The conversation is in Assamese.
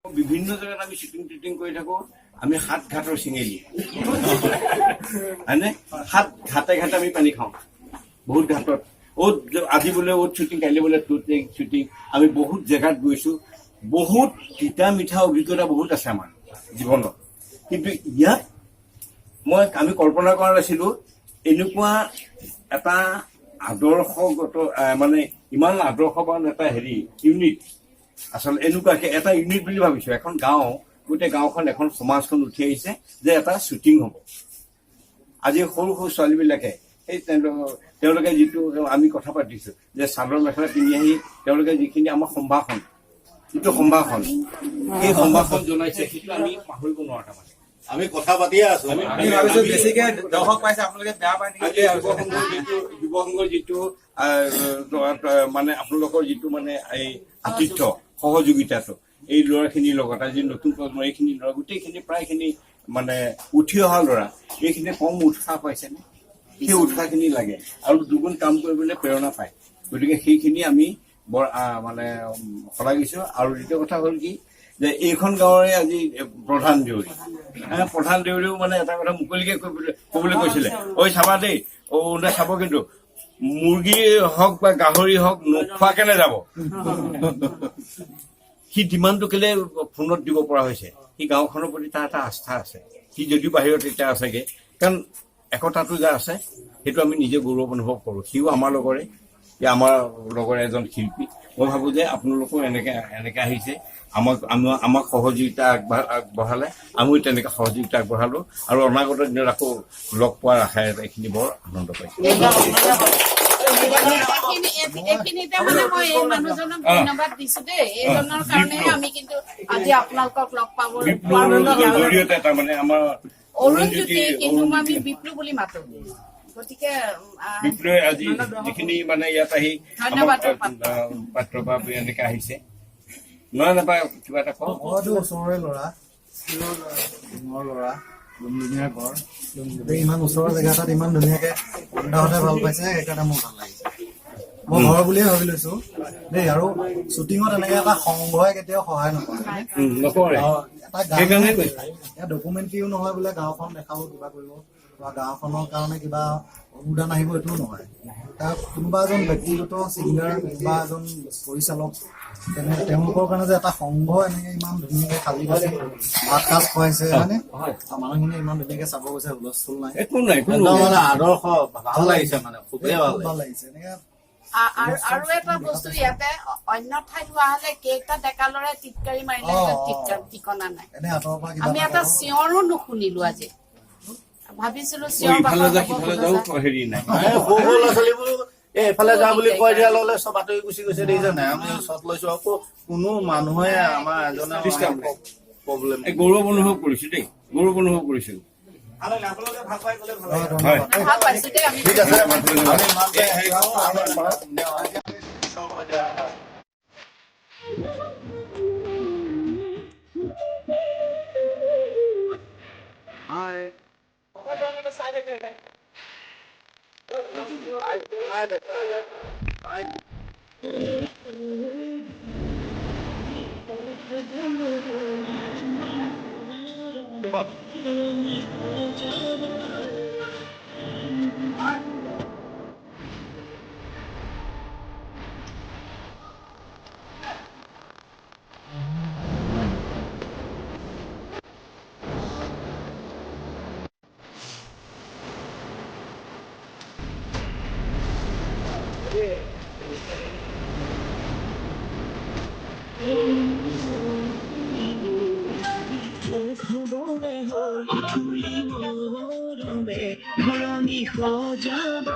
বিভিন্ন জায়গাত আমি শ্বুটিং টুটিং কৰি থাকো। আমি 7 ঘাটৰ চিঙেলি হয়নে, 7 ঘাটে ঘাটে আমি পানী খাওঁ। বহুত ঘাটত আজি বোলে শ্বুটিং, কাইলৈ বোলে শ্বুটিং। আমি বহুত জেগাত গৈছো। বহুত তিতা মিঠা অভিজ্ঞতা বহুত আছে আমাৰ জীৱনত। কিন্তু ইয়াত আমি কল্পনা কৰা নাছিলো এনেকুৱা এটা আদৰ্শগত মানে ইমান আদৰ্শৱান এটা ইউনিট। আচলতে এনেকুৱাকে এটা ইউনিট বুলি ভাবিছো। এখন গাঁও, গোটেই গাঁওখন এখন সমাজখন উঠি আহিছে যে এটা শ্বুটিং হ'ব। আজি সৰু সৰু ছোৱালীবিলাকে সেই তেওঁলোকে যিটো আমি কথা পাতিছো যে চাদৰ মেখেলা পিন্ধি আহি তেওঁলোকে যিখিনি আমাৰ সম্ভাষণ, যিটো সম্ভাষণ, সেই সম্ভাষণ জনাইছে, সেইটো আমি পাহৰিব নোৱাৰো। তাৰমানে আমি কথা পাতিয়ে আছো। বেছিকে দৰ্শক পাইছে, আপোনালোকে বেয়া পায় নেকি? যুৱ সংঘৰ যিটো মানে আপোনালোকৰ যিটো মানে এই আতিথ্য সহযোগিতাটো এই ল'ৰাখিনিৰ লগত, আজি নতুন প্ৰজন্ম এইখিনি ল'ৰা গোটেইখিনি প্ৰায়খিনি মানে উঠি অহা ল'ৰা, এইখিনি কম উৎসাহ পাইছেনে? সেই উৎসাহখিনি লাগে আৰু দুগুণ কাম কৰিবলৈ প্ৰেৰণা পায়। গতিকে সেইখিনি আমি বৰ মানে শলাগিছো। আৰু দ্বিতীয় কথা হ'ল কি যে এইখন গাঁৱৰে আজি প্ৰধান দেউৰী, প্ৰধান দেউৰীও মানে এটা কথা মুকলিকে ক'বলৈ কৈছিলে, ঐ চাবা দেই, চাব কিন্তু মুৰ্গী হওক বা গাহৰি হওক নোখোৱাকে নাযাব। সি ডিমাণ্ডটো কেলে ফোনত দিব পৰা হৈছে, সি গাঁওখনৰ প্ৰতি তাৰ এটা আস্থা আছে। সি যদিও বাহিৰত এতিয়া আছেগে, কাৰণ একতাটো যে আছে সেইটো আমি নিজে গৌৰৱ অনুভৱ কৰোঁ। সিও আমাৰ লগৰে, আমাৰ লগৰে এজন শিল্পী। মই ভাবোঁ যে আপোনালোকেও এনেকে আহিছে, আমাক সহযোগিতা আগবঢ়ালে, আমিও তেনেকৈ সহযোগিতা আগবঢ়ালোঁ। আৰু অনাগত দিনত আকৌ লগ পোৱাৰ আশাৰে এইখিনি বৰ আনন্দ পাইছোঁ। এইখিনিতে মানে মই এই মানুহজনক ধন্যবাদ দিছো দেই। এইজনৰ কাৰণেহে আমি কিন্তু আজি আপোনালোকক লগ পাব জৰিয়তে তাৰমানে আমাৰ অৰুণজ্যোতি, কিন্তু আমি বিপ্লু বুলি মাতো। গতিকে বিপ্লৱে আজি যিখিনি মানে ইয়াত আহি ধন্যবাদ পাত্ৰ বা এনেকে আহিছে। নহয় নাপায় কিবা এটা কওঁ। ওচৰৰে ল'ৰা, মোৰ ল'ৰা, ধুনীয়া ঘৰ, ইমান ওচৰৰ জেগা এটাত ইমান ধুনীয়াকে বন্ধাহঁতে ভাল পাইছে, সেইকাৰণে মোৰ ভাল লাগিছে। মই ঘৰ বুলিয়ে ভাবি লৈছো দেই। আৰু শ্বুটিঙত এনেকে এটা সংঘই কেতিয়াও সহায় নকৰে। এটা ডকুমেণ্টাৰীও নহয় বোলে গাঁওখন দেখাব, কিবা কৰিব বা গাঁওখনৰ কাৰণে কিবা অনুদান আহিব, এইটোও নহয়। তাৰ কোনোবা এজন ব্যক্তিগত ছিংগাৰ বা এজন পৰিচালক, তেওঁলোকৰ কাৰণে যে এটা সংঘ এনেকে ইমান ধুনীয়াকে খালি পাতি ভাত সাজ খুৱাইছে, হয়নে? মানুহখিনি ইমান ধুনীয়াকে চাব গৈছে, হুলস্থুল নাই, মানে আদৰ্শ ভাল লাগিছে, মানে খুবেই ভাল লাগিছে। এনেকে আৰু এটা বস্তু, ইয়াতে অন্য ঠাইত হোৱা হলে কেইটা ডেকা লৰাই টিটকাৰি মাৰিলে ঠিকনা নাই। আমি এটা চিঞৰো নুশুনিলো আজি। ভাবিছিলো চিঞৰ হেৰি নাই, সৰু ল'ৰা ছোৱালীবোৰ এইফালে যা বুলি কৈ দিয়া ললে চব আঁতৰি গুচি গৈছে, দেখিছে নাই? আমি চট লৈছো, আকৌ কোনো মানুহে আমাৰ এজনে প্ৰব্লেম। গৌৰৱ অনুভৱ কৰিছো দেই, গৌৰৱ অনুভৱ কৰিছো। ভাল পাইছো দেই আমি। ঠিক আছে। ঘৰণি সজাব